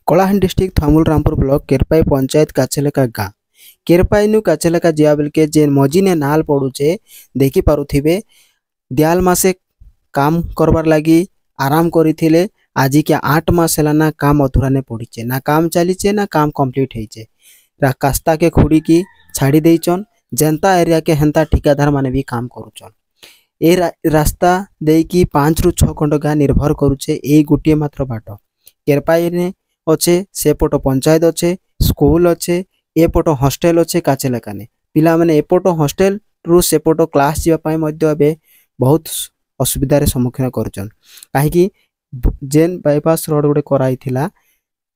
Kalahandi district थामुल Rampur block केरपाई panchayat काचेलेका गाँ केरपाई नु काचेलेका जिया बेलके जेन मजीने नाल पड़ुचे देखि पारुथिबे दियाल मासे काम करबार लगी आराम करिथिले आज के 8 मास हेलाना काम अधूरा ने पड़ीचे ना काम चलीचे ना काम कंप्लीट होइचे रास्ता के खुड़ी की छाड़ी देइचन जनता एरिया के हेंता ठिकादार माने भी काम करूचन ए रास्ता देकी 5 रु 6 खंड गाँ निर्भर करूचे ए गुटिए मात्र बाट केरपाई ने अच्छे सेपट पंचायत अच्छे स्कूल अच्छे एपट हॉस्टेल अच्छे काचेलेकाने पिला माने एपट हॉस्टेल रु सेपट क्लास जीवाई बहुत असुविधार सम्मुखीन करछन काहेकि जेन बाईपास रोड गोटे कराई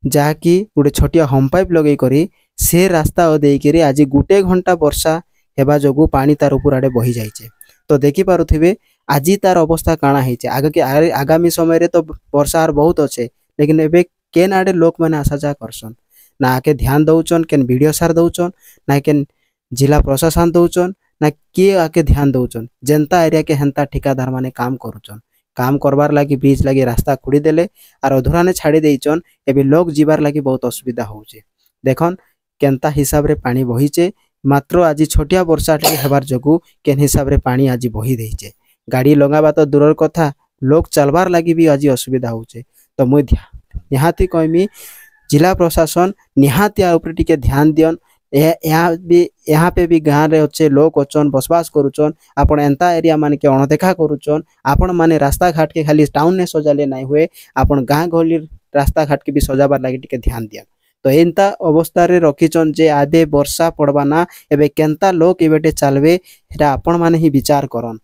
जहाँकि गोटे छोटिया होम पाइप लगे करी से रास्ता देकरी आज गोटे घंटा वर्षा हेबा जोगु पानी तार ऊपर आड़े बही जाइए तो देखि पारुथिबे आज तार अवस्था काଣା होइचे आगामी समय रे तो वर्षा आर बहुत अच्छे लेकिन एबे केन आड़े लोक मैंने आशा जा करसन ना के ध्यान दौचन केन वीडियो सार दौचन ना केन जिला प्रशासन दौचन ना किए आके ध्यान दौचन जनता एरिया के हेंता ठिकादार माने काम करूचन काम करबार लगी ब्रिज लगी रास्ता खुड़ी देले आर अधूरा ने छाड़ी देइचन एबे लोग जीवार लगी बहुत असुविधा होउचे देखन केनता हिसाब रे पानी बहिचे मात्र आज छोटिया वर्षा टे हेबार जोगु केन हिसाब रे पानी आज बही देइचे गाड़ी लगाबा तो दूरर कथा लोग चलबार लगी भी आज असुविधा होउचे तो मुई निहाती कहमी जिला प्रशासन निहाती ऊपर टिके ध्यान दियन यहाँ पे भी गाँव रे अच्छे लोग अच्छन बसवास करुचन आपण एंता एरिया मान के अणदेखा करुचन आपण माने रास्ता घाट के खाली टाउन ने सजाले नहीं हुए आपण गाँ गहली रास्ता घाट के भी सजाबार लगी टिके ध्यान दियन तो एंता अवस्था रे रखिचन जे आदे वर्षा पड़बा ना एबे केंता लोग एबेटे चलबे हेटा आपण माने ही विचार करन